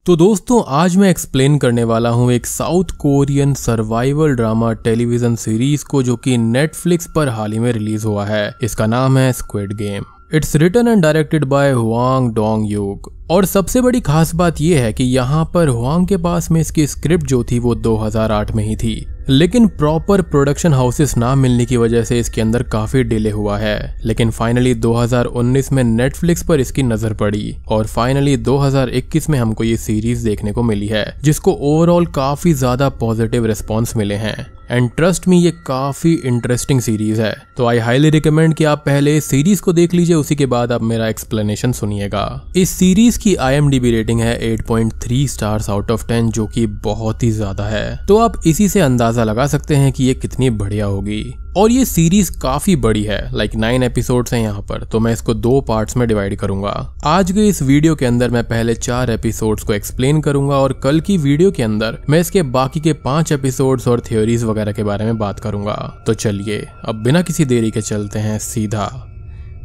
तो दोस्तों आज मैं एक्सप्लेन करने वाला हूँ एक south Korean survival drama television series को जो कि नेटफ्लिक्स पर हाल ही में रिलीज हुआ है। इसका नाम है Squid Game. It's written and directed by Hwang Dong-hyuk. और सबसे बड़ी खास बात यह है कि यहाँ पर हुआंग के पास में इसकी स्क्रिप्ट जो थी वो 2008 में ही थी, लेकिन प्रॉपर प्रोडक्शन हाउसेस ना मिलने की वजह से इसके अंदर काफी डिले हुआ है। लेकिन फाइनली 2019 में नेटफ्लिक्स पर इसकी नजर पड़ी और फाइनली 2021 में हमको ये सीरीज देखने को मिली है, जिसको ओवरऑल काफी ज्यादा पॉजिटिव रिस्पॉन्स मिले हैं। एंड ट्रस्ट मी, ये काफी इंटरेस्टिंग सीरीज है, तो आई हाईली रिकमेंड कि आप पहले इस सीरीज को देख लीजिए, उसी के बाद आप मेरा एक्सप्लेनेशन सुनिएगा। इस सीरीज की IMDb रेटिंग है 8.3 स्टार्स आउट ऑफ 10, जो कि बहुत ही ज्यादा है। तो आप इसी से अंदाजा लगा सकते हैं कि ये कितनी बढ़िया होगी। और ये सीरीज काफी बड़ी है, लाइक 9 एपिसोड्स हैं यहाँ पर, तो मैं इसको 2 पार्ट्स में डिवाइड करूंगा। आज के इस वीडियो के अंदर मैं पहले 4 एपिसोड्स को एक्सप्लेन करूंगा और कल की वीडियो के अंदर मैं इसके बाकी के 5 एपिसोड्स और थ्योरीज वगैरह के बारे में बात करूंगा। तो चलिए अब बिना किसी देरी के चलते हैं सीधा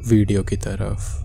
वीडियो की तरफ।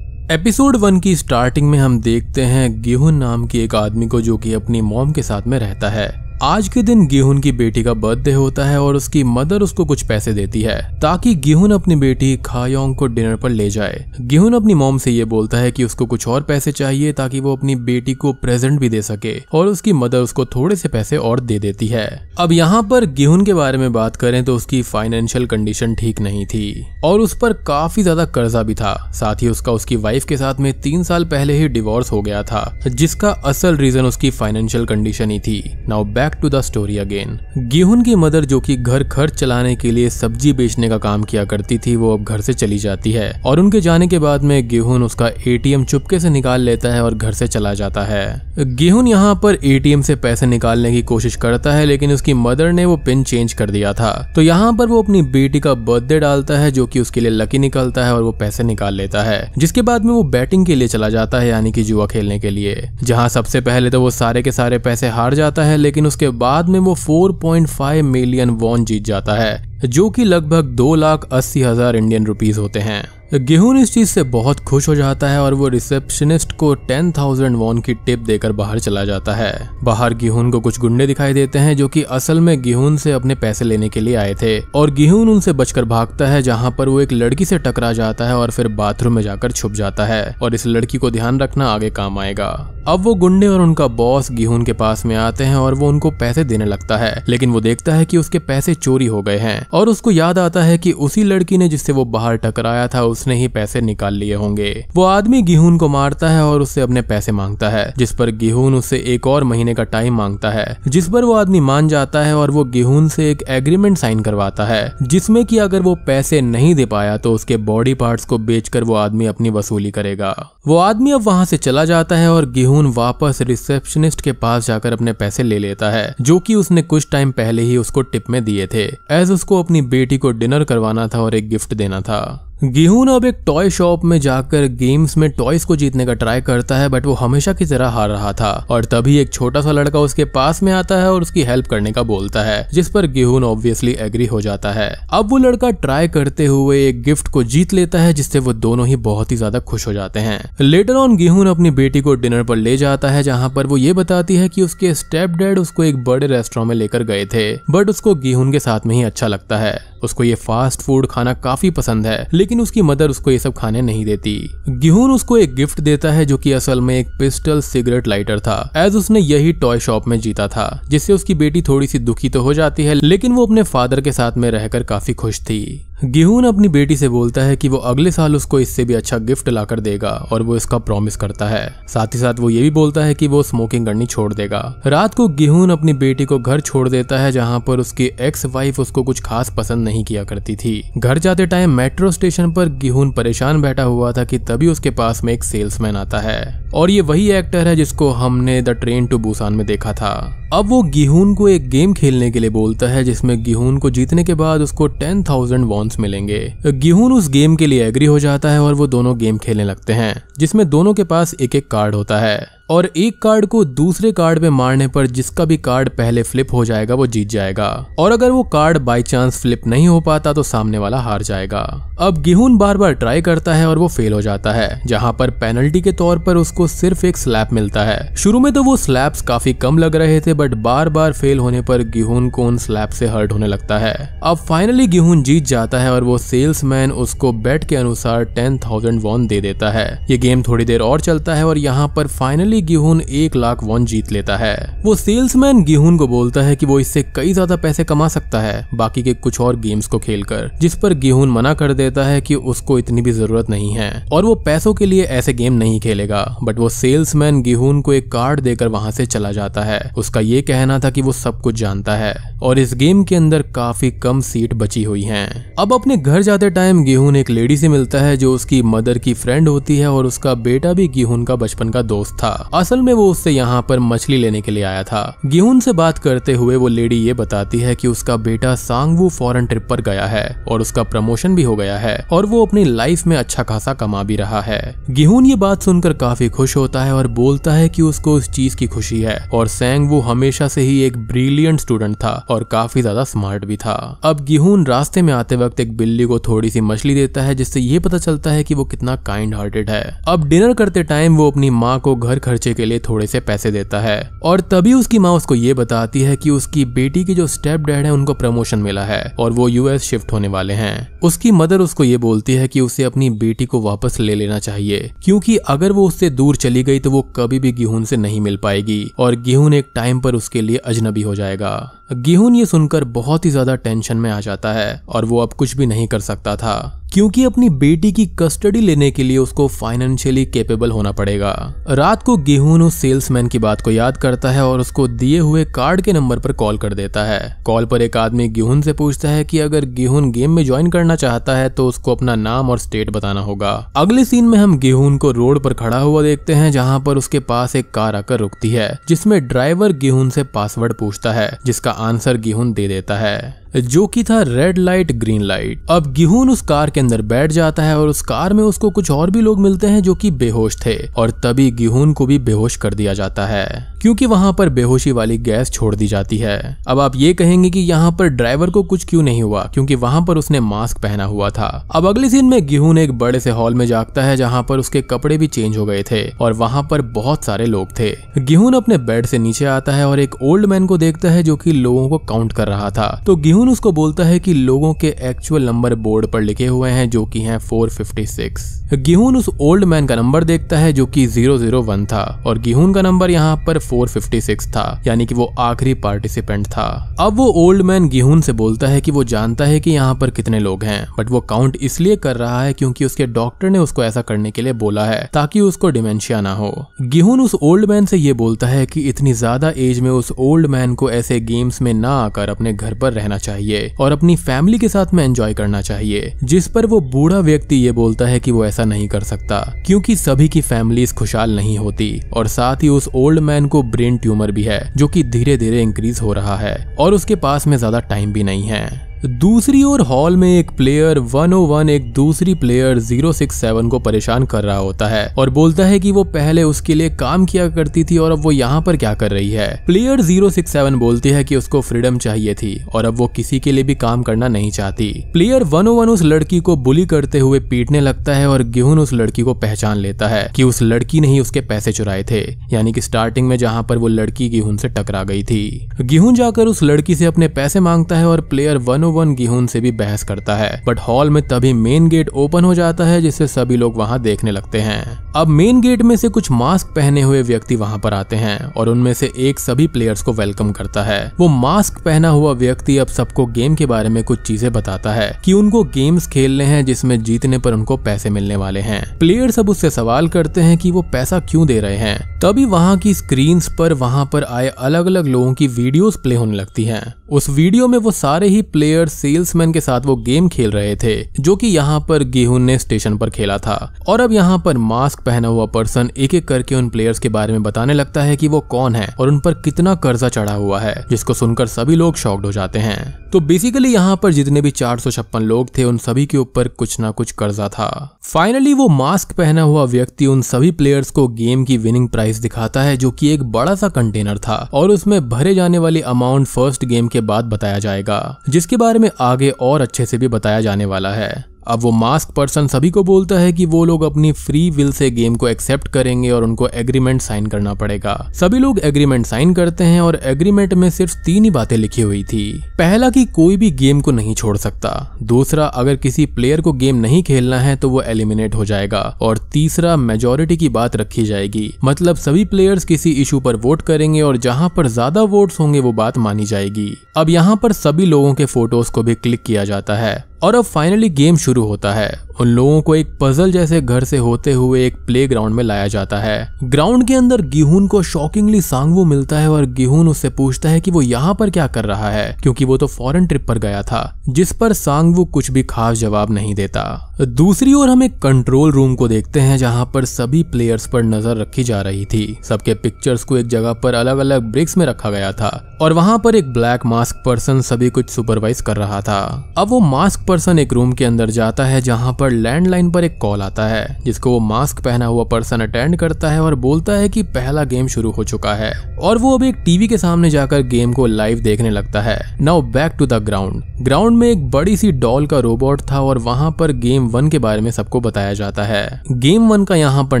एपिसोड 1 की स्टार्टिंग में हम देखते हैं गिहुन नाम के एक आदमी को, जो कि अपनी मॉम के साथ में रहता है। आज के दिन गिहुन की बेटी का बर्थडे होता है और उसकी मदर उसको कुछ पैसे देती है ताकि गिहुन अपनी बेटी खायोंग को डिनर पर ले जाए। गिहुन अपनी मॉम से ये बोलता है कि उसको कुछ और पैसे चाहिए ताकि वो अपनी बेटी को प्रेजेंट भी दे सके, और उसकी मदर उसको थोड़े से पैसे और दे देती है। अब यहाँ पर गिहुन के बारे में बात करें तो उसकी फाइनेंशियल कंडीशन ठीक नहीं थी और उस पर काफी ज्यादा कर्जा भी था। साथ ही उसका उसकी वाइफ के साथ में 3 साल पहले ही डिवोर्स हो गया था, जिसका असल रीजन उसकी फाइनेंशियल कंडीशन ही थी। Now back to the story again. Gi-hun की मदर, जो कि घर खर्च चलाने के लिए सब्जी बेचने का काम किया करती थी, वो अब घर से चली जाती है और उनके जाने के बाद में गिहुन उसका ATM चुपके से निकाल लेता है और घर से चला जाता है। गिहुन यहाँ पर ATM से पैसे निकालने की कोशिश करता है, लेकिन उसकी मदर ने वो पिन चेंज कर दिया था। तो यहाँ पर वो अपनी बेटी का बर्थडे डालता है, जो कि उसके लिए लकी निकलता है और वो पैसे निकाल लेता है। जिसके बाद में वो बैटिंग के लिए चला जाता है, यानी कि जुआ खेलने के लिए, जहाँ सबसे पहले तो वो सारे के सारे पैसे हार जाता है, लेकिन उसके बाद में वो 4.5 मिलियन वॉन जीत जाता है, जो कि लगभग 2,80,000 इंडियन रुपीस होते हैं। गिहुन इस चीज से बहुत खुश हो जाता है और वो रिसेप्शनिस्ट को 10,000 वॉन की टिप देकर बाहर चला जाता है। बाहर गिहुन को कुछ गुंडे दिखाई देते हैं, जो कि असल में गिहुन से अपने पैसे लेने के लिए आए थे, और गिहुन उनसे बचकर भागता है, जहां पर वो एक लड़की से टकरा जाता है और फिर बाथरूम में जाकर छुप जाता है। और इस लड़की को ध्यान रखना, आगे काम आएगा। अब वो गुंडे और उनका बॉस गिहुन के पास में आते हैं और वो उनको पैसे देने लगता है, लेकिन वो देखता है कि उसके पैसे चोरी हो गए हैं और उसको याद आता है कि उसी लड़की ने जिससे वो बाहर टकराया था, उसने ही पैसे निकाल लिए होंगे। वो आदमी गिहुन को मारता है और उससे अपने पैसे मांगता है, जिस पर गिहुन उससे 1 और महीने का टाइम मांगता है, जिस पर वो आदमी मान जाता है और वो गिहुन से एक एग्रीमेंट साइन करवाता है, जिसमें कि अगर वो पैसे नहीं दे पाया तो उसके बॉडी पार्ट्स को बेचकर वो आदमी अपनी वसूली करेगा। वो आदमी अब वहां से चला जाता है और गिहुन वापस रिसेप्शनिस्ट के पास जाकर अपने पैसे ले लेता है, जो कि उसने कुछ टाइम पहले ही उसको टिप में दिए थे, एज उसको अपनी बेटी को डिनर करवाना था और एक गिफ्ट देना था। गिहुन अब एक टॉय शॉप में जाकर गेम्स में टॉयज को जीतने का ट्राई करता है, बट वो हमेशा की तरह हार रहा था। और तभी एक छोटा सा लड़का उसके पास में आता है और उसकी हेल्प करने का बोलता है, जिस पर गिहुन ऑब्वियसली एग्री हो जाता है। अब वो लड़का ट्राई करते हुए एक गिफ्ट को जीत लेता है, जिससे वो दोनों ही बहुत ही ज्यादा खुश हो जाते हैं। लेटर ऑन गिहुन अपनी बेटी को डिनर पर ले जाता है, जहाँ पर वो ये बताती है कि उसके स्टेप डैड उसको एक बड़े रेस्टोरेंट में लेकर गए थे, बट उसको गिहुन के साथ में ही अच्छा लगता है। उसको ये फास्ट फूड खाना काफी पसंद है, लेकिन उसकी मदर उसको ये सब खाने नहीं देती। गिहुन उसको एक गिफ्ट देता है, जो कि असल में एक पिस्टल सिगरेट लाइटर था, एज उसने यही टॉय शॉप में जीता था, जिससे उसकी बेटी थोड़ी सी दुखी तो हो जाती है, लेकिन वो अपने फादर के साथ में रहकर काफी खुश थी। गिहुन अपनी बेटी से बोलता है कि वो अगले साल उसको इससे भी अच्छा गिफ्ट लाकर देगा और वो इसका प्रॉमिस करता है। साथ ही साथ वो ये भी बोलता है कि वो स्मोकिंग करनी छोड़ देगा। रात को गिहुन अपनी बेटी को घर छोड़ देता है, जहाँ पर उसकी एक्स वाइफ उसको कुछ खास पसंद नहीं किया करती थी। घर जाते टाइम मेट्रो स्टेशन पर गिहुन परेशान बैठा हुआ था कि तभी उसके पास में एक सेल्समैन आता है, और ये वही एक्टर है जिसको हमने द ट्रेन टू बुसान में देखा था। अब वो गिहुन को एक गेम खेलने के लिए बोलता है, जिसमें गिहुन को जीतने के बाद उसको 10,000 वॉन्स मिलेंगे। गिहुन उस गेम के लिए एग्री हो जाता है और वो दोनों गेम खेलने लगते हैं, जिसमें दोनों के पास एक एक कार्ड होता है। और एक कार्ड को दूसरे कार्ड पे मारने पर जिसका भी कार्ड पहले फ्लिप हो जाएगा वो जीत जाएगा, और अगर वो कार्ड बाई चांस फ्लिप नहीं हो पाता तो सामने वाला हार जाएगा। अब गेहून बार बार ट्राई करता है और वो फेल हो जाता है, जहाँ पर पेनल्टी के तौर पर उसको सिर्फ एक स्लैप मिलता है। शुरू में तो वो स्लैप्स काफी कम लग रहे थे, बट बार बार फेल होने पर गेहून को उन स्लैप से हर्ट होने लगता है। अब फाइनली गेहून जीत जाता है और वो सेल्समैन उसको बेट के अनुसार 10,000 वॉन दे देता है। ये गेम थोड़ी देर और चलता है और यहाँ पर फाइनली गेहून 1 लाख वॉन जीत लेता है। वो सेल्समैन गेहून को बोलता है कि वो इससे कई ज्यादा पैसे कमा सकता है बाकी के कुछ और गेम्स को खेलकर, जिस पर गेहून मना कर देता है कि उसको इतनी भी जरूरत नहीं है और वो पैसों के लिए ऐसे गेम नहीं खेलेगा। बट वो सेल्समैन गेहून को एक कार्ड देकर वहां से चला जाता है। उसका ये कहना था कि वो सब कुछ जानता है और इस गेम के अंदर काफी कम सीट बची हुई हैं। अब अपने घर जाते टाइम गेहून एक लेडी से मिलता है जो उसकी मदर की फ्रेंड होती है और उसका बेटा भी गेहून का बचपन का दोस्त था। असल में वो उससे यहाँ पर मछली लेने के लिए आया था। गेहून से बात करते हुए वो लेडी ये बताती है कि उसका बेटा सांगवू फॉरेन ट्रिप पर गया है और उसका प्रमोशन भी हो गया है और वो अपनी लाइफ में अच्छा खासा कमा भी रहा है। गेहून ये बात सुनकर काफी खुश होता है और बोलता है कि उसको उस चीज की खुशी है और सांगवू हमेशा से ही एक ब्रिलियंट स्टूडेंट था और काफी ज्यादा स्मार्ट भी था। अब गेहून रास्ते में आते वक्त एक बिल्ली को थोड़ी सी मछली देता है, जिससे ये पता चलता है कि वो कितना काइंड हार्टेड है। अब डिनर करते टाइम वो अपनी माँ को घर खर्चे के लिए थोड़े से पैसे देता है और तभी उसकी माँ उसको ये बताती है कि उसकी बेटी के जो स्टेप डैड है उनको प्रमोशन मिला है और वो यूएस शिफ्ट होने वाले हैं। उसकी मदर उसको ये बोलती है कि उसे अपनी बेटी को वापस ले लेना चाहिए, क्योंकि अगर वो उससे दूर चली गई तो वो कभी भी गेहून से नहीं मिल पाएगी और गेहून एक टाइम पर उसके लिए अजनबी हो जाएगा। गेहून ये सुनकर बहुत ही ज्यादा टेंशन में आ जाता है और वो अब कुछ भी नहीं कर सकता था, क्योंकि अपनी बेटी की कस्टडी लेने के लिए उसको फाइनेंशियली कैपेबल होना पड़ेगा। रात को गेहून उस सेल्समैन की बात को याद करता है और उसको दिए हुए कार्ड के नंबर पर कॉल कर देता है। कॉल पर एक आदमी गेहून से पूछता है कि अगर गेहून गेम में ज्वाइन करना चाहता है तो उसको अपना नाम और स्टेट बताना होगा। अगले सीन में हम गेहून को रोड पर खड़ा हुआ देखते हैं, जहाँ पर उसके पास एक कार आकर रुकती है, जिसमें ड्राइवर गेहून से पासवर्ड पूछता है, जिसका आंसर गेहून दे देता है, जो कि था रेड लाइट ग्रीन लाइट। अब गेहून उस कार के अंदर बैठ जाता है और उस कार में उसको कुछ और भी लोग मिलते हैं जो कि बेहोश थे और तभी गेहून को भी बेहोश कर दिया जाता है, क्योंकि वहां पर बेहोशी वाली गैस छोड़ दी जाती है। अब आप ये कहेंगे कि यहाँ पर ड्राइवर को कुछ क्यों नहीं हुआ, क्योंकि वहां पर उसने मास्क पहना हुआ था। अब अगले सीन में गेहून एक बड़े से हॉल में जागता है, जहाँ पर उसके कपड़े भी चेंज हो गए थे और वहां पर बहुत सारे लोग थे। गेहून अपने बेड से नीचे आता है और एक ओल्ड मैन को देखता है जो कि लोगों को काउंट कर रहा था। तो गेहून उसको बोलता है कि लोगों के एक्चुअल नंबर बोर्ड पर लिखे हुए हैं, जो कि हैं 456। गेहून उस ओल्ड मैन का नंबर देखता है जो कि 001 था और गेहून का नंबर यहाँ पर 456 था, यानी कि वो आखिरी पार्टिसिपेंट था। अब वो ओल्ड मैन गेहून से बोलता है कि वो जानता है कि यहाँ पर कितने लोग हैं, बट वो काउंट इसलिए कर रहा है क्योंकि उसके डॉक्टर ने उसको ऐसा करने के लिए बोला है ताकि उसको डिमेंशिया ना हो। गेहून उस ओल्ड मैन से ये बोलता है कि इतनी ज्यादा एज में उस ओल्ड मैन को ऐसे गेम्स में ना आकर अपने घर पर रहना चाहिए और अपनी फैमिली के साथ में एंजॉय करना चाहिए, जिस पर वो बूढ़ा व्यक्ति ये बोलता है कि वो ऐसा नहीं कर सकता क्योंकि सभी की फैमिलीज खुशहाल नहीं होती और साथ ही उस ओल्ड मैन को ब्रेन ट्यूमर भी है जो कि धीरे धीरे इंक्रीज हो रहा है और उसके पास में ज्यादा टाइम भी नहीं है। दूसरी ओर हॉल में एक प्लेयर 101 एक दूसरी प्लेयर 067 को परेशान कर रहा होता है और बोलता है कि वो पहले उसके लिए काम किया करती थी और अब वो यहाँ पर क्या कर रही है। प्लेयर 067 बोलती है कि उसको फ्रीडम चाहिए थी और अब वो किसी के लिए भी काम करना नहीं चाहती। प्लेयर 101 उस लड़की को बुली करते हुए पीटने लगता है और गेहून उस लड़की को पहचान लेता है कि उस लड़की ने ही उसके पैसे चुराए थे, यानी कि स्टार्टिंग में जहाँ पर वो लड़की गेहून से टकरा गई थी। गेहून जाकर उस लड़की से अपने पैसे मांगता है और प्लेयर 101 गेहून से भी बहस करता है, बट हॉल में तभी मेन गेट ओपन हो जाता है जिससे सभी लोग वहां देखने लगते हैं। अब मेन गेट में से कुछ मास्क पहने हुए व्यक्ति वहां पर आते हैं और उनमें से एक सभी प्लेयर्स को वेलकम करता है। वो मास्क पहना हुआ व्यक्ति अब सबको गेम के बारे में कुछ चीजें बताता है कि उनको गेम्स खेलने हैं जिसमें जीतने पर उनको पैसे मिलने वाले हैं। प्लेयर्स अब उससे सवाल करते हैं कि वो पैसा क्यों दे रहे हैं। तभी वहां की स्क्रीन्स पर वहां पर आए अलग अलग लोगों की वीडियोस प्ले होने लगती हैं। उस वीडियो में वो सारे ही प्लेयर प्लेयर सेल्समैन के साथ वो गेम खेल रहे थे जो कि यहाँ पर गेहून ने स्टेशन पर खेला था। और अब यहाँ पर मास्क पहना हुआ पर्सन एक एक करके उन प्लेयर्स के बारे में बताने लगता है कि वो कौन है और उन पर कितना कर्जा चढ़ा हुआ है, जिसको सुनकर सभी लोग शॉक्ड हो जाते हैं। तो बेसिकली यहाँ पर जितने भी 456 लोग थे उन सभी के ऊपर कुछ ना कुछ कर्जा था। फाइनली वो मास्क पहना हुआ व्यक्ति उन सभी प्लेयर्स को गेम की विनिंग प्राइस दिखाता है जो कि एक बड़ा सा कंटेनर था और उसमें भरे जाने वाली अमाउंट फर्स्ट गेम के बाद बताया जाएगा, जिसके बारे में आगे और अच्छे से भी बताया जाने वाला है। अब वो मास्क पर्सन सभी को बोलता है कि वो लोग अपनी फ्री विल से गेम को एक्सेप्ट करेंगे और उनको एग्रीमेंट साइन करना पड़ेगा। सभी लोग एग्रीमेंट साइन करते हैं और एग्रीमेंट में सिर्फ 3 ही बातें लिखी हुई थी। पहला कि कोई भी गेम को नहीं छोड़ सकता, दूसरा अगर किसी प्लेयर को गेम नहीं खेलना है तो वो एलिमिनेट हो जाएगा, और तीसरा मेजोरिटी की बात रखी जाएगी, मतलब सभी प्लेयर्स किसी इशू पर वोट करेंगे और जहां पर ज्यादा वोट्स होंगे वो बात मानी जाएगी। अब यहाँ पर सभी लोगों के फोटोज को भी क्लिक किया जाता है और अब फाइनली गेम शुरू होता है। उन लोगों को एक पजल जैसे घर से होते हुए एक प्लेग्राउंड में लाया जाता है। ग्राउंड के अंदर गेहून को शॉकिंगली सांगवू मिलता है और गेहून उससे पूछता है कि वो यहाँ पर क्या कर रहा है, क्योंकि वो तो फॉरेन ट्रिप पर गया था, जिस पर सांगवू कुछ भी खास जवाब नहीं देता। दूसरी ओर हम एक कंट्रोल रूम को देखते हैं जहाँ पर सभी प्लेयर्स पर नजर रखी जा रही थी। सबके पिक्चर्स को एक जगह पर अलग अलग ब्रिक्स में रखा गया था और वहाँ पर एक ब्लैक मास्क पर्सन सभी कुछ सुपरवाइज कर रहा था। अब वो मास्क पर्सन एक रूम के अंदर जाता है जहाँ पर लैंडलाइन पर एक कॉल आता है, जिसको वो मास्क पहना हुआ पर्सन अटेंड करता है और बोलता है कि पहला गेम शुरू हो चुका है और वो अब एक टीवी के सामने जाकर गेम को लाइव देखने लगता है। Now back to the ground. Ground में एक बड़ी सी डॉल का रोबोट था और वहाँ पर गेम 1 के बारे में सबको बताया जाता है। गेम 1 का यहाँ पर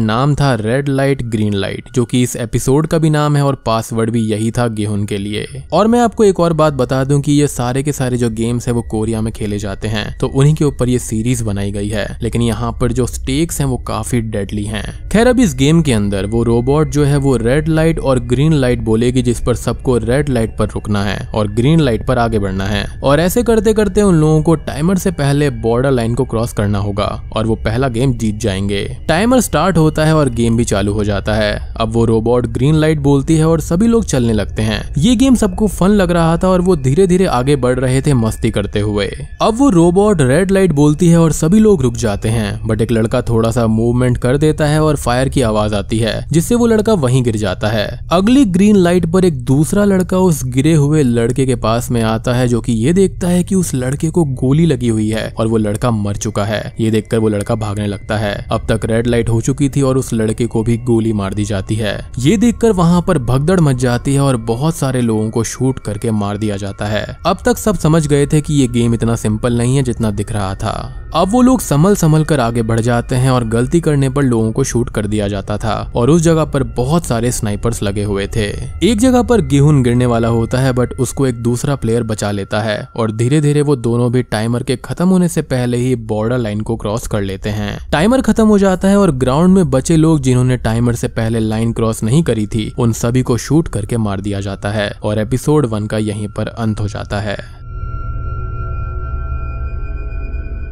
नाम था रेड लाइट ग्रीन लाइट, जो कि इस एपिसोड का भी नाम है और पासवर्ड भी यही था गेहून के लिए। और मैं आपको एक और बात बता दूं कि ये सारे के सारे जो गेम्स है वो कोरिया में खेले जाते हैं, तो उन्हीं के ऊपर ये सीरीज बनाई गई है, लेकिन यहाँ पर जो स्टेक्स हैं वो काफी डेडली हैं। खैर अब इस गेम के अंदर वो रोबोट जो है वो रेड लाइट और ग्रीन लाइट बोलेगी, जिस पर सबको रेड लाइट पर रुकना है और ग्रीन लाइट पर आगे बढ़ना है, और ऐसे करते करते उन लोगों को टाइमर से पहले बॉर्डर लाइन को क्रॉस करना होगा और वो पहला गेम जीत जाएंगे। टाइमर स्टार्ट होता है और गेम भी चालू हो जाता है। अब वो रोबोट ग्रीन लाइट बोलती है और सभी लोग चलने लगते हैं। ये गेम सबको फन लग रहा था और वो धीरे धीरे आगे बढ़ रहे थे मस्ती करते हुए। अब वो रोबोट रेड लाइट बोलती है और सभी लोग रुक जाते हैं, बट एक लड़का थोड़ा सा मूवमेंट कर देता है और फायर की आवाज आती है, जिससे वो लड़का वहीं गिर जाता है। अगली ग्रीन लाइट पर एक दूसरा लड़का उस गिरे हुए लड़के के पास में आता है, जो कि ये देखता है कि उस लड़के को गोली लगी हुई है और वो लड़का मर चुका है। ये देखकर वो लड़का भागने लगता है। अब तक रेड लाइट हो चुकी थी और उस लड़के को भी गोली मार दी जाती है। ये देखकर वहां पर भगदड़ मच जाती है और बहुत सारे लोगों को शूट करके मार दिया जाता है। अब तक सब समझ गए थे कि ये गेम इतना सिंपल नहीं है जितना दिख रहा था। अब वो लोग संभल कर आगे बढ़ जाते हैं और गलती करने पर लोगों को शूट कर दिया जाता था और उस जगह पर बहुत सारे स्नाइपर्स लगे हुए थे। एक जगह पर गेहून गिरने वाला होता है, बट उसको एक दूसरा प्लेयर बचा लेता है और धीरे धीरे वो दोनों भी टाइमर के खत्म होने से पहले ही बॉर्डर लाइन को क्रॉस कर लेते हैं। टाइमर खत्म हो जाता है और ग्राउंड में बचे लोग जिन्होंने टाइमर से पहले लाइन क्रॉस नहीं करी थी, उन सभी को शूट करके मार दिया जाता है और एपिसोड 1 का यहीं पर अंत हो जाता है।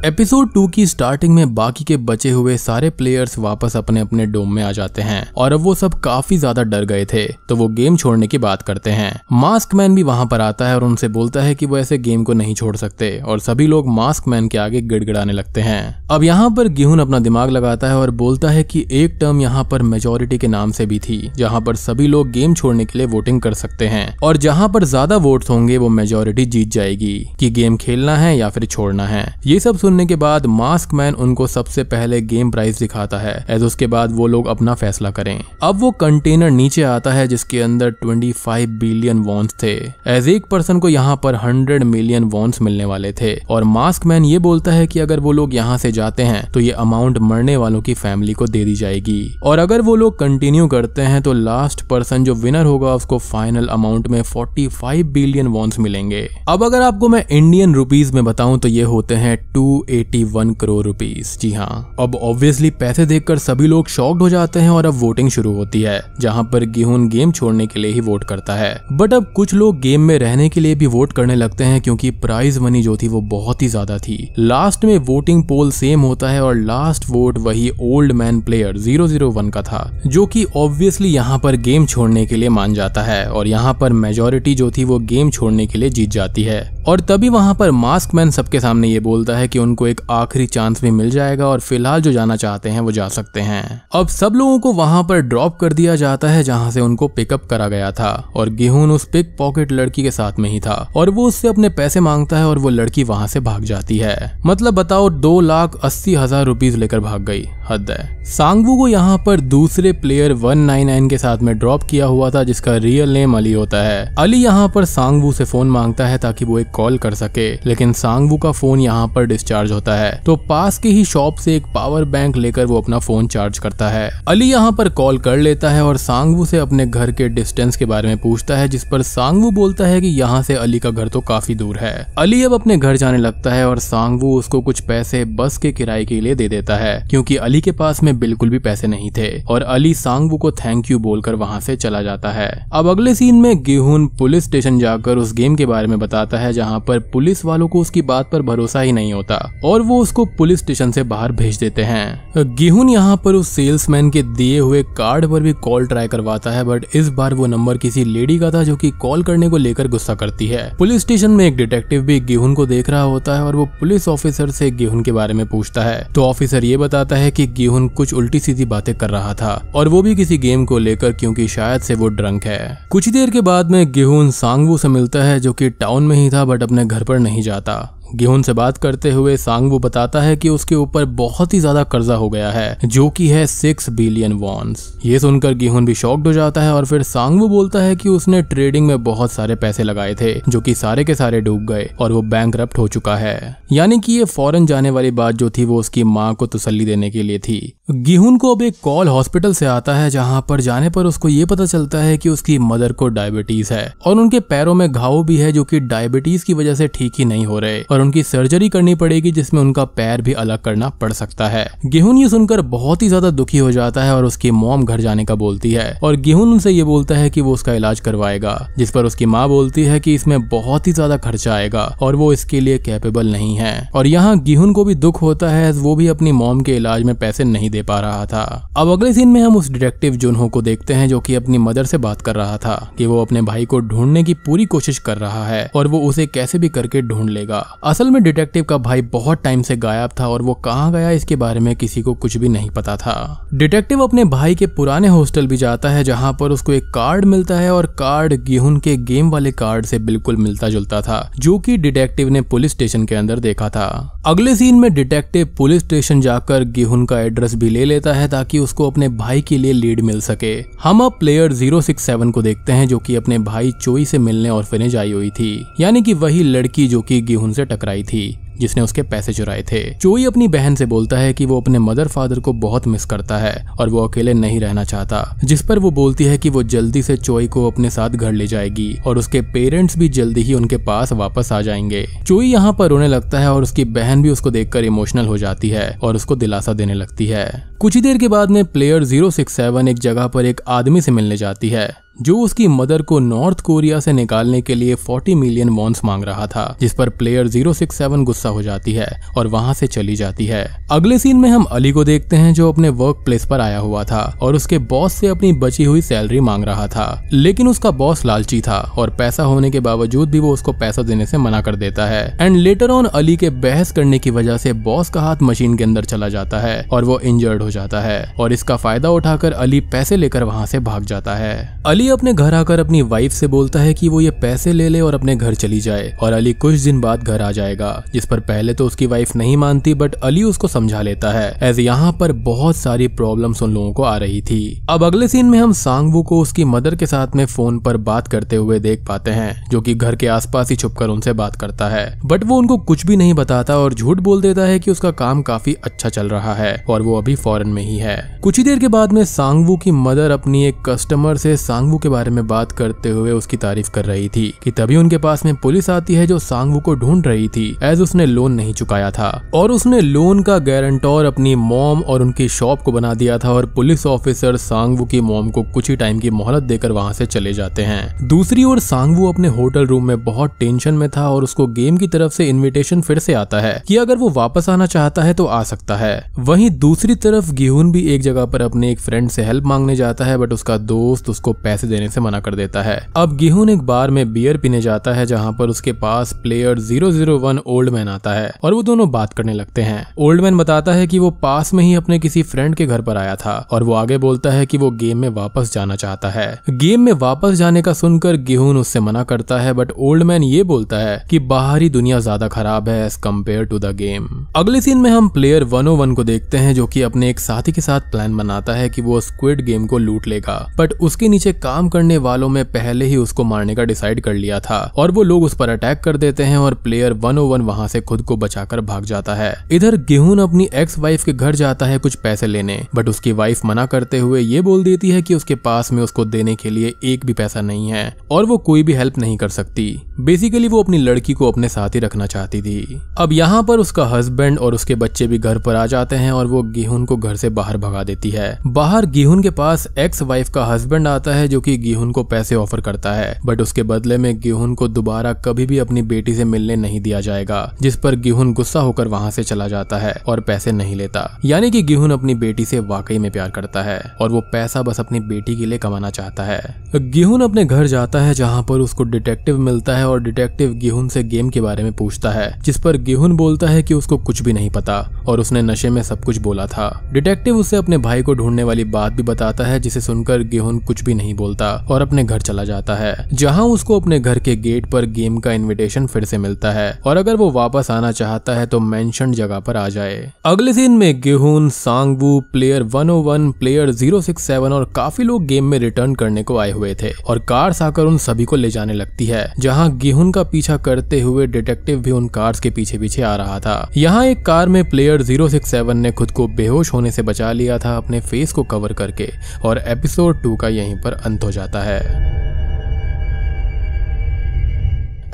एपिसोड 2 की स्टार्टिंग में बाकी के बचे हुए सारे प्लेयर्स वापस अपने अपने डोम में आ जाते हैं और अब वो सब काफी ज्यादा डर गए थे, तो वो गेम छोड़ने की बात करते हैं। मास्क मैन भी वहां पर आता है और उनसे बोलता है कि वो ऐसे गेम को नहीं छोड़ सकते और सभी लोग मास्क मैन के आगे गिड़गिड़ाने लगते हैं। अब यहाँ पर गेहून अपना दिमाग लगाता है और बोलता है कि एक टर्म यहाँ पर मेजोरिटी के नाम से भी थी, जहाँ पर सभी लोग गेम छोड़ने के लिए वोटिंग कर सकते हैं और जहाँ पर ज्यादा वोट्स होंगे वो मेजोरिटी जीत जाएगी कि गेम खेलना है या फिर छोड़ना है। ये सब सुनने के बाद मास्क मैन उनको सबसे पहले गेम प्राइस दिखाता है, एज उसके बाद वो लोग अपना फैसला करें। अब वो कंटेनर नीचे आता है जिसके अंदर 25 बिलियन वॉन्स थे। एज एक पर्सन को यहाँ पर 100 मिलियन वॉन्स मिलने वाले थे और मास्क मैन ये बोलता है कि अगर वो लोग यहाँ से जाते हैं तो ये अमाउंट मरने वालों की फैमिली को दे दी जाएगी और अगर वो लोग कंटिन्यू करते हैं तो लास्ट पर्सन जो विनर होगा उसको फाइनल अमाउंट में 45 बिलियन वॉन्स मिलेंगे। अब अगर आपको मैं इंडियन रुपीज में बताऊं तो ये होते हैं 281 करोड़ रुपीस। जी हाँ, अब ऑब्वियसली पैसे देखकर सभी लोग शॉक्ड हो जाते हैं और अब वोटिंग शुरू होती है, जहां पर गेहून गेम छोड़ने के लिए ही वोट करता है। बट अब कुछ लोग गेम में रहने के लिए भी वोट करने लगते हैं क्योंकि प्राइज मनी जो थी वो बहुत ही ज्यादा थी। लास्ट में वोटिंग पोल सेम होता है और लास्ट वोट वही ओल्ड मैन प्लेयर 001 का था, जो कि ऑब्वियसली यहाँ पर गेम छोड़ने के लिए मान जाता है और यहाँ पर मेजोरिटी जो थी वो गेम छोड़ने के लिए जीत जाती है और तभी वहां पर मास्क मैन सबके सामने ये बोलता है कि उनको एक आखिरी चांस भी मिल जाएगा और फिलहाल जो जाना चाहते हैं वो जा सकते हैं। अब सब लोगों को वहां पर ड्रॉप कर दिया जाता है जहां से उनको पिकअप करा गया था और गिहुन उस पिक पॉकेट लड़की के साथ में ही था और वो उससे अपने पैसे मांगता है और वो लड़की वहां से भाग जाती है। मतलब बताओ 2,80,000 रुपीज लेकर भाग गई, हद है। सांगवू को यहाँ पर दूसरे प्लेयर 199 के साथ में ड्रॉप किया हुआ था जिसका रियल नेम अली होता है। अली यहाँ पर सांगवू से फोन मांगता है ताकि वो एक कॉल कर सके, लेकिन सांगवू का फोन यहाँ पर डिस्चार्ज होता है तो पास के ही शॉप से एक पावर बैंक लेकर वो अपना फोन चार्ज करता है। अली यहाँ पर कॉल कर लेता है और सांगवू से अपने घर के डिस्टेंस के बारे में पूछता है, जिस पर सांगवू बोलता है कि यहाँ से अली का घर तो काफी दूर है। अली अब अपने घर जाने लगता है और सांगवू उसको कुछ पैसे बस के किराए के लिए दे देता है क्योंकि अली के पास में बिल्कुल भी पैसे नहीं थे और अली सांगवू को थैंक यू बोलकर वहां से चला जाता है। अब अगले सीन में गिहुन पुलिस स्टेशन जाकर उस गेम के बारे में बताता है जहाँ पर पुलिस वालों को उसकी बात पर भरोसा ही नहीं होता और वो उसको पुलिस स्टेशन से बाहर भेज देते हैं। गिहुन यहाँ पर उस सेल्समैन के दिए हुए कार्ड पर भी कॉल ट्राई करवाता है बट इस बार वो नंबर किसी लेडी का था जो कि कॉल करने को लेकर गुस्सा करती है। पुलिस स्टेशन में एक डिटेक्टिव भी गिहुन को देख रहा होता है और वो पुलिस ऑफिसर से गिहुन के बारे में पूछता है तो ऑफिसर ये बताता है कि गिहुन कुछ उल्टी सीधी बातें कर रहा था और वो भी किसी गेम को लेकर क्योंकि शायद से वो ड्रंक है। कुछ देर के बाद में गिहुन सांगवू से मिलता है जो कि टाउन में ही था बट अपने घर पर नहीं जाता। गिहुन से बात करते हुए सांगवू बताता है कि उसके ऊपर बहुत ही ज्यादा कर्जा हो गया है जो कि है 6 बिलियन वॉन्स। ये सुनकर गिहुन भी शॉक्ड हो जाता है और फिर सांगवू बोलता है कि उसने ट्रेडिंग में बहुत सारे पैसे लगाए थे जो कि सारे के सारे डूब गए और वो बैंकरप्ट हो चुका है। यानी कि ये फॉरेन जाने वाली बात जो थी वो उसकी माँ को तसल्ली देने के लिए थी। गिहुन को अब एक कॉल हॉस्पिटल से आता है जहाँ पर जाने पर उसको ये पता चलता है कि उसकी मदर को डायबिटीज है और उनके पैरों में घाव भी है जो कि डायबिटीज की वजह से ठीक ही नहीं हो रहे और उनकी सर्जरी करनी पड़ेगी जिसमें उनका पैर भी अलग करना पड़ सकता है। गिहुन ये सुनकर बहुत ही ज्यादा दुखी हो जाता है और उसकी मॉम घर जाने का बोलती है और गिहुन उनसे ये बोलता है कि वो उसका इलाज करवाएगा, जिस पर उसकी माँ बोलती है कि इसमें बहुत ही ज्यादा खर्चा आएगा और वो इसके लिए कैपेबल नहीं है। और यहाँ गिहुन को भी दुख होता है, वो भी अपनी मॉम के इलाज में पैसे नहीं दे पा रहा था। अब अगले सीन में हम उस डिटेक्टिव जुनहो को देखते हैं जो कि अपनी मदर से बात कर रहा था कि वो अपने भाई को ढूंढने की पूरी कोशिश कर रहा है और वो उसे कैसे भी करके ढूंढ लेगा। असल में डिटेक्टिव का भाई बहुत टाइम से गायब था और वो कहाँ गया इसके बारे में किसी को कुछ भी नहीं पता था। डिटेक्टिव अपने भाई के पुराने हॉस्टल भी जाता है जहाँ पर उसको एक कार्ड मिलता है और कार्ड गिहुन के गेम वाले कार्ड से बिल्कुल मिलता जुलता था जो कि डिटेक्टिव ने पुलिस स्टेशन के अंदर देखा था। अगले सीन में डिटेक्टिव पुलिस स्टेशन जाकर गिहुन का एड्रेस भी ले लेता है ताकि उसको अपने भाई के लिए लीड मिल सके। हम अब प्लेयर 067 को देखते हैं जो कि अपने भाई चोई से मिलने ऑर्फनेज आई हुई थी, यानी कि वही लड़की जो कि गिहुन से टकराई थी जिसने उसके पैसे चुराए थे। चोई अपनी बहन से बोलता है कि वो अपने मदर फादर को बहुत मिस करता है और वो अकेले नहीं रहना चाहता, जिस पर वो बोलती है कि वो जल्दी से चोई को अपने साथ घर ले जाएगी और उसके पेरेंट्स भी जल्दी ही उनके पास वापस आ जाएंगे। चोई यहाँ पर रोने लगता है और उसकी बहन भी उसको देखकर इमोशनल हो जाती है और उसको दिलासा देने लगती है। कुछ ही देर के बाद में प्लेयर 067 एक जगह पर एक आदमी से मिलने जाती है जो उसकी मदर को नॉर्थ कोरिया से निकालने के लिए 40 मिलियन वॉन्स मांग रहा था, जिस पर प्लेयर 067 गुस्सा हो जाती है और वहां से चली जाती है। अगले सीन में हम अली को देखते हैं जो अपने वर्क प्लेस पर आया हुआ था और उसके बॉस से अपनी बची हुई सैलरी मांग रहा था, लेकिन उसका बॉस लालची था और पैसा होने के बावजूद भी वो उसको पैसा देने से मना कर देता है। एंड लेटर ऑन अली के बहस करने की वजह से बॉस का हाथ मशीन के अंदर चला जाता है और वो इंजर्ड हो जाता है और इसका फायदा उठाकर अली पैसे लेकर वहां से भाग जाता है। अली अपने घर आकर अपनी वाइफ से बोलता है कि वो ये पैसे ले ले और अपने घर चली जाए और अली कुछ दिन बाद घर आ जाएगा, जिस पर पहले तो उसकी वाइफ नहीं मानती बट अली उसको समझा लेता है एज यहाँ पर बहुत सारी प्रॉब्लम्स उन लोगों को आ रही थी। अब अगले सीन में हम सांगवू को उसकी मदर के साथ में फोन पर बात करते हुए देख पाते हैं जो कि घर के आसपास ही छुपकर उनसे बात करता है, बट वो उनको कुछ भी नहीं बताता और झूठ बोल देता है कि उसका काम काफी अच्छा चल रहा है और वो अभी फॉरेन में ही है। कुछ ही देर के बाद में सांगवू की मदर अपनी एक कस्टमर से सांगवू के बारे में बात करते हुए उसकी तारीफ कर रही थी कि तभी उनके पास में पुलिस आती है जो सांगवू को ढूंढ रही थी एज उसने उसने लोन नहीं चुकाया था और उसने लोन का गारंटर अपनी मॉम और उनकी शॉप को बना दिया था और पुलिस ऑफिसर सांगवू की मॉम को कुछ ही टाइम की मोहलत देकर वहां से चले जाते हैं। दूसरी ओर सांगवू अपने होटल रूम में बहुत टेंशन में था और उसको गेम की तरफ से इनविटेशन फिर से आता है कि अगर वो वापस आना चाहता है तो आ सकता है। वहीं दूसरी तरफ गिहुन भी एक जगह पर अपने एक फ्रेंड से हेल्प मांगने जाता है, बट उसका दोस्त उसको पैसे देने से मना कर देता है। अब गिहुन एक बार में बियर पीने जाता है जहां पर उसके पास प्लेयर 001 ओल्ड मैन आता है और वो दोनों बात करने लगते हैं। ओल्ड मैन बताता है कि वो पास में ही अपने किसी फ्रेंड के घर पर आया था और वो आगे बोलता है कि वो गेम में वापस जाना चाहता है। गेम में वापस जाने का सुनकर गिहुन उससे मना करता है, बट ओल्ड मैन ये बोलता है कि बाहरी दुनिया ज्यादा खराब है as compared to the game. अगले सीन में हम प्लेयर 101 को देखते हैं जो कि अपने एक साथी के साथ प्लान बनाता है कि वो स्क्विड गेम को लूट लेगा, बट उसके नीचे काम करने वालों में पहले ही उसको मारने का डिसाइड कर लिया था और वो लोग उस पर अटैक कर देते हैं और प्लेयर 101 वहां से खुद को बचाकर भाग जाता है। इधर गिहुन अपनी एक्स वाइफ के घर जाता है कुछ पैसे लेने, बट उसकी वाइफ मना करते हुए ये बोल देती है कि उसके पास में उसको देने के लिए एक भी पैसा नहीं है और वो कोई भी हेल्प नहीं कर सकती। बेसिकली वो अपनी लड़की को अपने साथ ही रखना चाहती थी। अब यहाँ पर उसका हस्बैंड और उसके बच्चे भी घर पर आ जाते हैं और वो गिहुन को घर से बाहर भगा देती है। बाहर गिहुन के पास एक्स वाइफ का हस्बैंड आता है जो कि गिहुन को पैसे ऑफर करता है, बट उसके बदले में गिहुन को दोबारा कभी भी अपनी बेटी से मिलने नहीं दिया जाएगा, जिस पर गिहुन गुस्सा होकर वहां से चला जाता है और पैसे नहीं लेता। यानी कि गिहुन अपनी बेटी से वाकई में प्यार करता है और वो पैसा बस अपनी बेटी के लिए कमाना चाहता है। गिहुन अपने घर जाता है जहाँ पर उसको डिटेक्टिव मिलता है और डिटेक्टिव गिहुन से गेम के बारे में पूछता है, जिस पर गिहुन बोलता है कि उसको कुछ भी नहीं पता और उसने नशे में सब कुछ बोला था। डिटेक्टिव उसे अपने भाई को ढूंढने वाली बात भी बताता है, जिसे सुनकर गिहुन कुछ भी नहीं बोलता और अपने घर चला जाता है, जहां उसको अपने घर के गेट पर गेम का इनविटेशन फिर से मिलता है और अगर वो वापस आना चाहता है तो मेंशन्ड जगह पर आ जाए। अगले सीन में गिहुन, सांगवू, प्लेयर 101, प्लेयर 067 और काफी लोग गेम में रिटर्न करने को आए हुए थे और कार्स आकर उन सभी को ले जाने लगती है, जहां गिहुन का पीछा करते हुए डिटेक्टिव भी उन कार्स के पीछे पीछे आ रहा था। यहाँ एक कार में प्लेयर 067 ने खुद को बेहोश होने से बचा लिया था अपने फेस को कवर करके और एपिसोड 2 का यहीं पर अंत हो जाता है।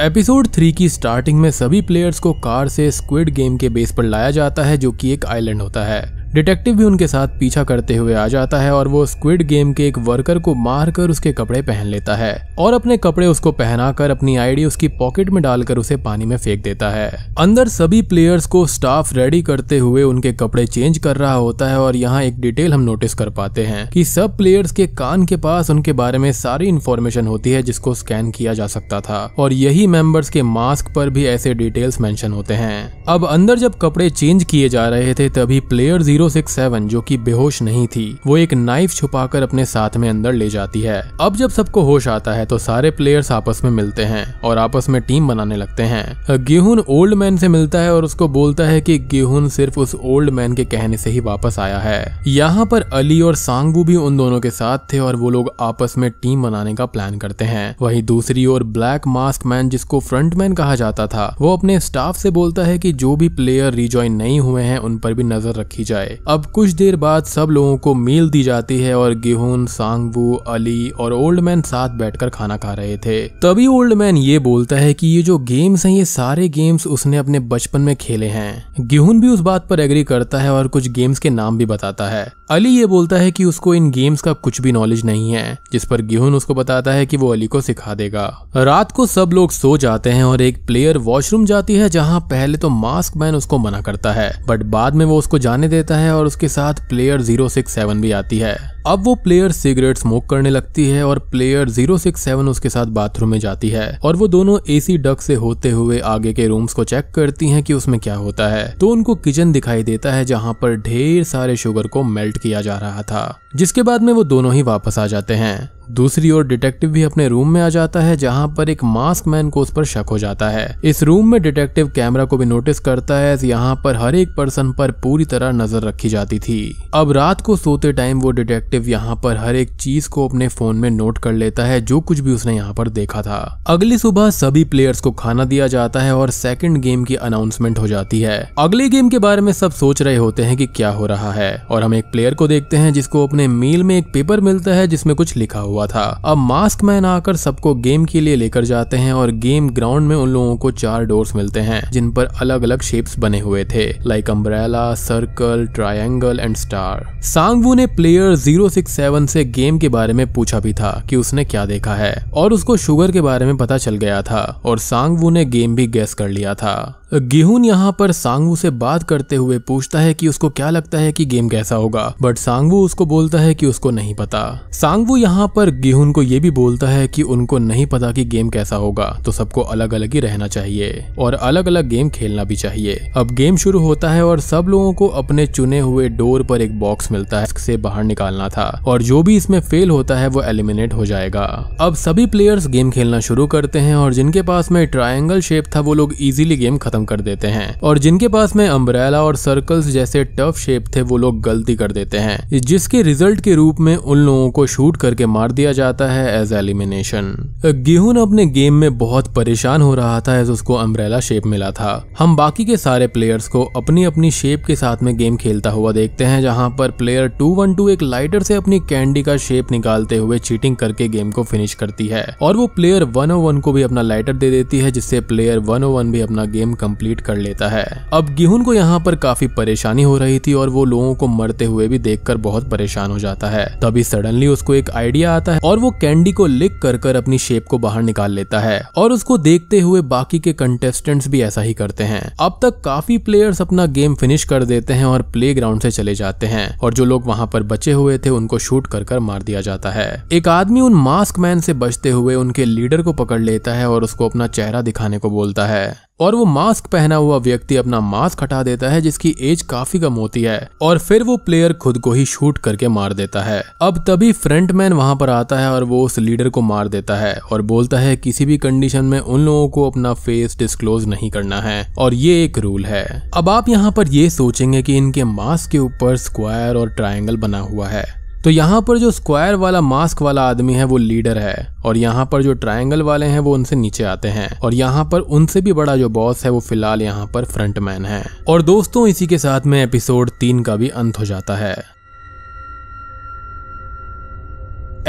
एपिसोड 3 की स्टार्टिंग में सभी प्लेयर्स को कार से स्क्विड गेम के बेस पर लाया जाता है जो कि एक आइलैंड होता है। डिटेक्टिव भी उनके साथ पीछा करते हुए आ जाता है और वो स्क्विड गेम के एक वर्कर को मारकर उसके कपड़े पहन लेता है और अपने कपड़े उसको पहनाकर अपनी आईडी उसकी पॉकेट में डालकर उसे पानी में फेंक देता है। अंदर सभी प्लेयर्स को स्टाफ रेडी करते हुए उनके कपड़े चेंज कर रहा होता है और यहाँ एक डिटेल हम नोटिस कर पाते हैं कि सब प्लेयर्स के कान के पास उनके बारे में सारी इंफॉर्मेशन होती है जिसको स्कैन किया जा सकता था और यही मेंबर्स के मास्क पर भी ऐसे डिटेल्स मेंशन होते हैं। अब अंदर जब कपड़े चेंज किए जा रहे थे तभी प्लेयर 067 जो कि बेहोश नहीं थी वो एक नाइफ छुपाकर अपने साथ में अंदर ले जाती है। अब जब सबको होश आता है तो सारे प्लेयर्स आपस में मिलते हैं और आपस में टीम बनाने लगते हैं। गिहुन ओल्ड मैन से मिलता है और उसको बोलता है कि गिहुन सिर्फ उस ओल्ड मैन के कहने से ही वापस आया है। यहाँ पर अली और सांगवू भी उन दोनों के साथ थे और वो लोग आपस में टीम बनाने का प्लान करते हैं। वहीं दूसरी ओर ब्लैक मास्क मैन जिसको फ्रंटमैन कहा जाता था वो अपने स्टाफ से बोलता है कि जो भी प्लेयर रिजॉइन नहीं हुए हैं उन पर भी नजर रखी जाए। अब कुछ देर बाद सब लोगों को मील दी जाती है और गिहुन, सांगवू, अली और ओल्ड मैन साथ बैठकर खाना खा रहे थे। तभी ओल्ड मैन ये बोलता है कि ये जो गेम्स हैं ये सारे गेम्स उसने अपने बचपन में खेले हैं। गिहुन भी उस बात पर एग्री करता है और कुछ गेम्स के नाम भी बताता है। अली ये बोलता है कि उसको इन गेम्स का कुछ भी नॉलेज नहीं है, जिस पर गिहुन उसको बताता है कि वो अली को सिखा देगा। रात को सब लोग सो जाते हैं और एक प्लेयर वॉशरूम जाती है जहां पहले तो मास्क मैन उसको मना करता है बट बाद में वो उसको जाने देता है और उसके साथ प्लेयर 067 भी आती है। अब वो प्लेयर सिगरेट स्मोक करने लगती है और प्लेयर 067 उसके साथ बाथरूम में जाती है और वो दोनों एसी डक से होते हुए आगे के रूम्स को चेक करती हैं कि उसमें क्या होता है। तो उनको किचन दिखाई देता है जहां पर ढेर सारे शुगर को मेल्ट किया जा रहा था, जिसके बाद में वो दोनों ही वापस आ जाते हैं। दूसरी ओर डिटेक्टिव भी अपने रूम में आ जाता है जहां पर एक मास्क मैन को उस पर शक हो जाता है। इस रूम में डिटेक्टिव कैमरा को भी नोटिस करता है, यहाँ पर हर एक पर्सन पर पूरी तरह नजर रखी जाती थी। अब रात को सोते टाइम वो डिटेक्टिव डिटेक्टिव यहाँ पर हर एक चीज को अपने फोन में नोट कर लेता है, जो कुछ भी उसने यहाँ पर देखा था। अगली सुबह सभी प्लेयर्स को खाना दिया जाता है और सेकंड गेम की अनाउंसमेंट हो जाती है। अगले गेम के बारे में सब सोच रहे होते हैं कि क्या हो रहा है, और हम एक प्लेयर को देखते हैं जिसको अपने मील में एक पेपर मिलता है जिसमें कुछ लिखा हुआ था। अब मास्क मैन आकर सबको गेम के लिए लेकर जाते हैं और गेम ग्राउंड में उन लोगों को 4 डोर्स मिलते हैं जिन पर अलग अलग शेप्स बने हुए थे, like umbrella, circle, triangle and star. Sang-woo ने प्लेयर 067 से गेम के बारे में पूछा भी था कि उसने क्या देखा है, और उसको शुगर के बारे में पता चल गया था, और सांगवू ने गेम भी गेस कर लिया था। गिहुन यहाँ पर सांगवू से बात करते हुए पूछता है कि उसको क्या लगता है कि गेम कैसा होगा, बट सांगवू उसको बोलता है कि उसको नहीं पता। सांगवू यहाँ पर गिहुन को ये भी बोलता है कि उनको नहीं पता कि गेम कैसा होगा, तो सबको अलग अलग ही रहना चाहिए और अलग अलग गेम खेलना भी चाहिए। अब गेम शुरू होता है और सब लोगों को अपने चुने हुए डोर पर एक बॉक्स मिलता है, इससे बाहर निकालना था, और जो भी इसमें फेल होता है वो एलिमिनेट हो जाएगा। अब सभी प्लेयर्स गेम खेलना शुरू करते हैं, और जिनके पास में ट्रायंगल शेप था वो लोग इजीली गेम खत्म कर देते हैं, और जिनके पास में अम्ब्रेला और सर्कल्स जैसे टफ शेप थे वो लोग गलती कर देते हैं, जिसके रिजल्ट के रूप में उन लोगों को शूट करके मार दिया जाता है एज एलिमिनेशन। गिहुन अपने गेम में बहुत परेशान हो रहा था एज उसको अम्ब्रेला शेप मिला था। हम बाकी के सारे प्लेयर्स को अपनी अपनी शेप के साथ में गेम खेलता हुआ देखते हैं, जहां पर प्लेयर 212 एक लाइटर से अपनी कैंडी का शेप निकालते हुए चीटिंग करके गेम को फिनिश करती है, और वो प्लेयर 101 को भी अपना लाइटर दे देती है, जिससे प्लेयर 101 भी अपना गेम कंप्लीट कर लेता है। अब गिहुन को यहाँ पर काफी परेशानी हो रही थी और वो लोगों को मरते हुए भी देखकर बहुत परेशान हो जाता है। तभी सडनली उसको एक आइडिया आता है और वो कैंडी को लिक कर अपनी शेप को बाहर निकाल लेता है, और उसको देखते हुए बाकी के कंटेस्टेंट्स भी ऐसा ही करते हैं। अब तक काफी प्लेयर्स अपना गेम फिनिश कर देते हैं और प्लेग्राउंड से चले जाते हैं, और जो लोग वहां पर बचे हुए थे उनको शूट कर मार दिया जाता है। एक आदमी उन मास्क मैन से बचते हुए उनके लीडर को पकड़ लेता है और उसको अपना चेहरा दिखाने को बोलता है, और वो मास्क पहना हुआ व्यक्ति अपना मास्क हटा देता है जिसकी एज काफी कम होती है, और फिर वो प्लेयर खुद को ही शूट करके मार देता है। अब तभी फ्रंटमैन वहां पर आता है और वो उस लीडर को मार देता है और बोलता है किसी भी कंडीशन में उन लोगों को अपना फेस डिस्क्लोज नहीं करना है, और ये एक रूल है। अब आप यहाँ पर ये सोचेंगे कि इनके मास्क के ऊपर स्क्वायर और ट्रायंगल बना हुआ है, तो यहाँ पर जो स्क्वायर वाला मास्क वाला आदमी है वो लीडर है, और यहाँ पर जो ट्रायंगल वाले हैं वो उनसे नीचे आते हैं, और यहाँ पर उनसे भी बड़ा जो बॉस है वो फिलहाल यहाँ पर फ्रंटमैन है। और दोस्तों इसी के साथ में एपिसोड 3 का भी अंत हो जाता है।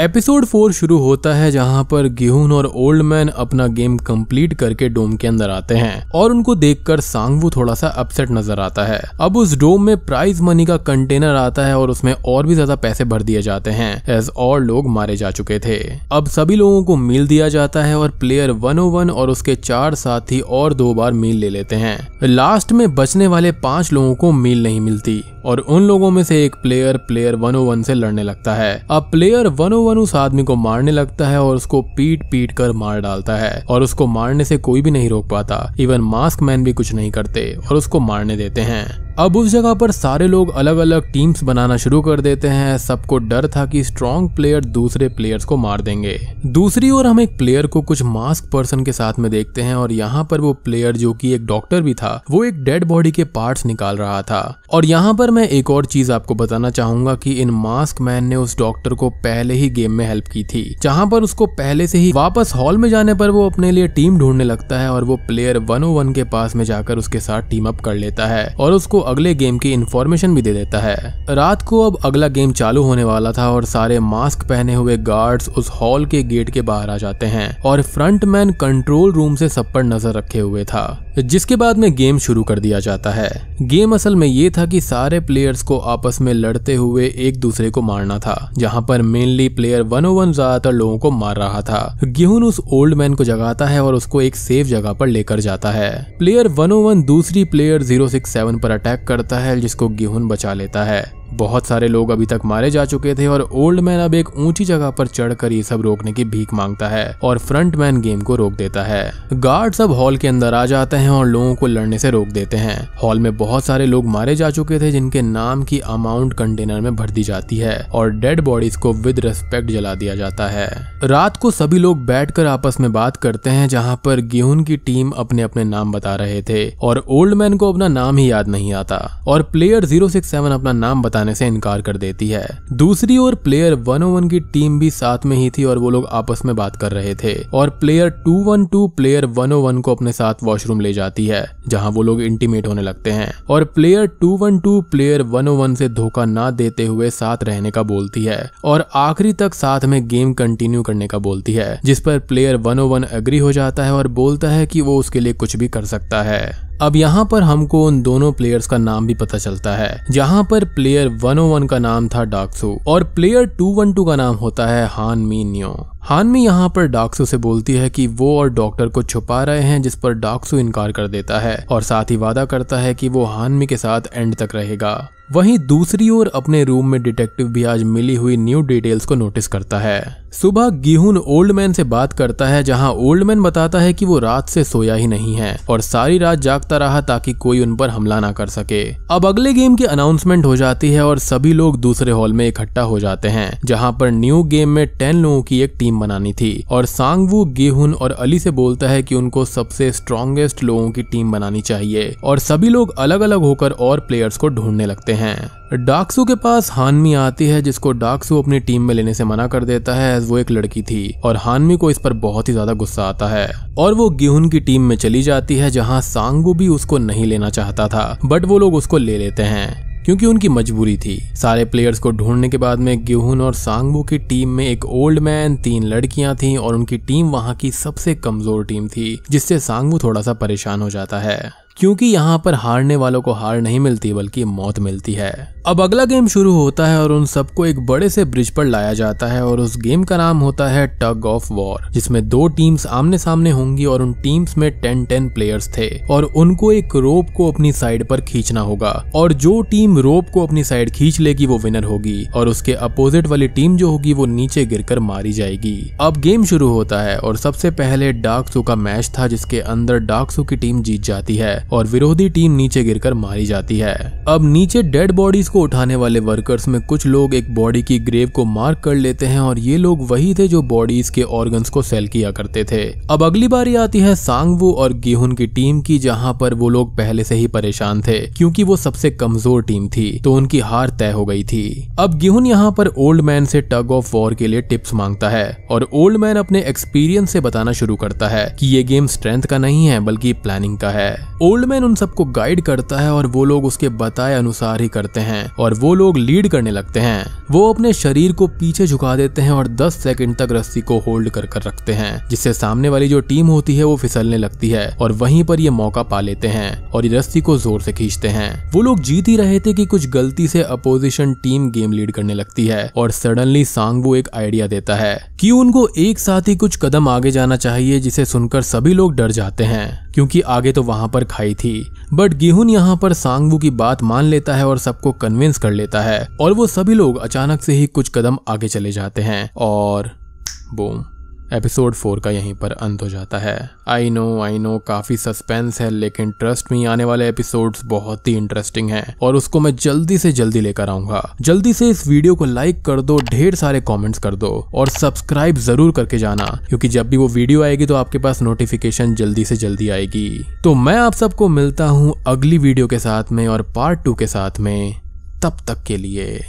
एपिसोड 4 शुरू होता है जहां पर गिहुन और ओल्ड मैन अपना गेम कंप्लीट करके डोम के अंदर आते हैं, और उनको देखकर सांगवू थोड़ा सा अपसेट नजर आता है। अब उस डोम में प्राइज मनी का कंटेनर आता है और उसमें और भी ज्यादा पैसे भर दिए जाते हैं एज और लोग मारे जा चुके थे। अब सभी लोगों को मील दिया जाता है और प्लेयर 101 और उसके 4 साथी और 2 बार मील ले लेते हैं। लास्ट में बचने वाले 5 लोगों को मील नहीं मिलती, और उन लोगों में से एक प्लेयर 101 से लड़ने लगता है। अब प्लेयर 101 उस आदमी को मारने लगता है और उसको पीट कर मार डालता है, और उसको मारने से कोई भी नहीं रोक पाता, इवन मास्क मैन भी कुछ नहीं करते और उसको मारने देते हैं। अब उस जगह पर सारे लोग अलग अलग टीम्स बनाना शुरू कर देते हैं। सबको डर था कि स्ट्रॉन्ग प्लेयर दूसरे प्लेयर्स को मार देंगे। दूसरी ओर हम एक प्लेयर को कुछ मास्क पर्सन के साथ में देखते हैं, और यहाँ पर वो प्लेयर जो कि एक डॉक्टर भी था वो एक डेड बॉडी के पार्ट्स निकाल रहा था। और यहाँ पर मैं एक और चीज आपको बताना चाहूंगा कि इन मास्क मैन ने उस डॉक्टर को पहले ही गेम में हेल्प की थी, जहाँ पर उसको पहले से ही वापस हॉल में जाने पर वो अपने लिए टीम ढूंढने लगता है, और वो प्लेयर 101 के पास में जाकर उसके साथ टीम अप कर लेता है और उसको अगले गेम की इंफॉर्मेशन भी दे देता है। रात को अब अगला गेम चालू होने वाला था और सारे मास्क पहने हुए गार्ड्स उस हॉल के गेट के बाहर आ जाते हैं, और फ्रंटमैन कंट्रोल रूम से सब पर नजर रखे हुए था, जिसके बाद में गेम शुरू कर दिया जाता है। गेम असल में ये था कि सारे प्लेयर्स को आपस में लड़ते हुए एक दूसरे को मारना था, जहां पर मेनली प्लेयर 101 ज्यादातर लोगों को मार रहा था। गिहुन उस ओल्ड मैन को जगाता है और उसको एक सेफ जगह पर लेकर जाता है। प्लेयर 101 दूसरी प्लेयर 067 पर अटैक करता है, जिसको गिहुन बचा लेता है। बहुत सारे लोग अभी तक मारे जा चुके थे और ओल्ड मैन अब एक ऊंची जगह पर चढ़कर ये सब रोकने की भीख मांगता है, और फ्रंट मैन गेम को रोक देता है। गार्ड्स अब हॉल के अंदर आ जाते हैं और लोगों को लड़ने से रोक देते हैं। हॉल में बहुत सारे लोग मारे जा चुके थे जिनके नाम की अमाउंट कंटेनर में भर दी जाती है, और डेड बॉडीज को विद रिस्पेक्ट जला दिया जाता है। रात को सभी लोग बैठकर आपस में बात करते हैं, जहाँ पर गिहुन की टीम अपने अपने नाम बता रहे थे और ओल्ड मैन को अपना नाम ही याद नहीं आता, और प्लेयर 067 अपना नाम बताने से इनकार कर देती है। दूसरी ओर प्लेयर 101 की टीम भी साथ में ही थी और वो लोग आपस में बात कर रहे थे और प्लेयर 212 प्लेयर 101 को अपने साथ वॉशरूम ले जाती है, जहां वो लोग इंटीमेट होने लगते हैं और प्लेयर 212 प्लेयर 101 से धोखा ना देते हुए साथ रहने का बोलती है और आखिरी तक साथ में गेम कंटिन्यू करने का बोलती है, जिस पर प्लेयर 101 एग्री हो जाता है और बोलता है कि वो उसके लिए कुछ भी कर सकता है। अब यहाँ पर हमको उन दोनों प्लेयर्स का नाम भी पता चलता है, जहाँ पर प्लेयर 101 का नाम था डाक्सू और प्लेयर 212 का नाम होता है हानमी न्यो। हानमी यहाँ पर डाक्सू से बोलती है कि वो और डॉक्टर को छुपा रहे हैं, जिस पर डाक्सू इनकार कर देता है और साथ ही वादा करता है कि वो हानमी के साथ एंड तक रहेगा। वहीं दूसरी ओर अपने रूम में डिटेक्टिव भी आज मिली हुई न्यू डिटेल्स को नोटिस करता है। सुबह गिहुन ओल्ड मैन से बात करता है, जहां ओल्ड मैन बताता है कि वो रात से सोया ही नहीं है और सारी रात जागता रहा ताकि कोई उन पर हमला ना कर सके। अब अगले गेम की अनाउंसमेंट हो जाती है और सभी लोग दूसरे हॉल में इकट्ठा हो जाते हैं, जहां पर न्यू गेम में 10 लोगों की एक टीम बनानी थी और सांगवू गिहुन और अली से बोलता है कि उनको सबसे स्ट्रॉन्गेस्ट लोगों की टीम बनानी चाहिए और सभी लोग अलग अलग होकर और प्लेयर्स को ढूंढने लगते हैं। डाक्सू के पास हानमी आती है, जिसको डाक्सू अपनी टीम में लेने से मना कर देता है, वो एक लड़की थी और हानमी को इस पर बहुत ही ज्यादा गुस्सा आता है और वो गिहुन की टीम में चली जाती है, जहां सांगवू भी उसको नहीं लेना चाहता था, बट वो लोग उसको ले लेते हैं क्योंकि उनकी मजबूरी थी। सारे प्लेयर्स को ढूंढने के बाद में गिहुन और सांगवू की टीम में एक ओल्ड मैन, 3 लड़कियां थीं और उनकी टीम वहां की सबसे कमजोर टीम थी, जिससे सांगवू थोड़ा सा परेशान हो जाता है क्योंकि यहाँ पर हारने वालों को हार नहीं मिलती बल्कि मौत मिलती है। अब अगला गेम शुरू होता है और उन सबको एक बड़े से ब्रिज पर लाया जाता है और उस गेम का नाम होता है टग ऑफ वॉर, जिसमें 2 टीम्स आमने सामने होंगी और उन टीम्स में 10-10 प्लेयर्स थे और उनको एक रोप को अपनी साइड पर खींचना होगा और जो टीम रोप को अपनी साइड खींच लेगी वो विनर होगी और उसके अपोजिट वाली टीम जो होगी वो नीचे गिरकर मारी जाएगी। अब गेम शुरू होता है और सबसे पहले डाक्सू का मैच था, जिसके अंदर डाक्सू की टीम जीत जाती है और विरोधी टीम नीचे गिरकर मारी जाती है। अब नीचे डेड बॉडीज को उठाने वाले वर्कर्स में कुछ लोग एक बॉडी की ग्रेव को मार्क कर लेते हैं और ये लोग वही थे जो बॉडीज के ऑर्गन्स को सेल किया करते थे। अब अगली बारी आती है सांगवू और गिहुन की टीम की, जहां पर वो लोग पहले से ही परेशान थे क्योंकि वो सबसे कमजोर टीम थी, तो उनकी हार तय हो गई थी। अब गिहुन यहाँ पर ओल्ड मैन से टग ऑफ वॉर के लिए टिप्स मांगता है और ओल्ड मैन अपने एक्सपीरियंस से बताना शुरू करता है कि ये गेम स्ट्रेंथ का नहीं है बल्कि प्लानिंग का है। ओल्ड मैन उन सबको गाइड करता है और वो लोग उसके बताए अनुसार ही करते हैं और वो लोग लीड करने लगते हैं। वो अपने शरीर को पीछे झुका देते हैं और 10 सेकंड तक रस्सी को होल्ड कर रखते हैं, जिससे सामने वाली जो टीम होती है वो फिसलने लगती है और वहीं पर ये मौका पा लेते हैं और ये रस्सी को जोर से खींचते हैं। वो लोग जीत ही रहे थे कि कुछ गलती से अपोजिशन टीम गेम लीड करने लगती है और सडनली सांगवू एक आइडिया देता है कि उनको एक साथ ही कुछ कदम आगे जाना चाहिए, जिसे सुनकर सभी लोग डर जाते हैं क्योंकि आगे तो वहां पर खाई थी। बट गिहुन यहाँ पर सांगवू की बात मान लेता है और सबको कन्विंस कर लेता है और वो सभी लोग अचानक से ही कुछ कदम आगे चले जाते हैं और बूम, एपिसोड 4 का यहीं पर अंत हो जाता है। आई नो काफी सस्पेंस है, लेकिन ट्रस्ट में आने वाले एपिसोड्स बहुत ही इंटरेस्टिंग हैं और उसको मैं जल्दी से जल्दी लेकर आऊंगा। जल्दी से इस वीडियो को लाइक कर दो, ढेर सारे कमेंट्स कर दो और सब्सक्राइब जरूर करके जाना, क्योंकि जब भी वो वीडियो आएगी तो आपके पास नोटिफिकेशन जल्दी से जल्दी आएगी। तो मैं आप सबको मिलता हूँ अगली वीडियो के साथ में और पार्ट 2 के साथ में। तब तक के लिए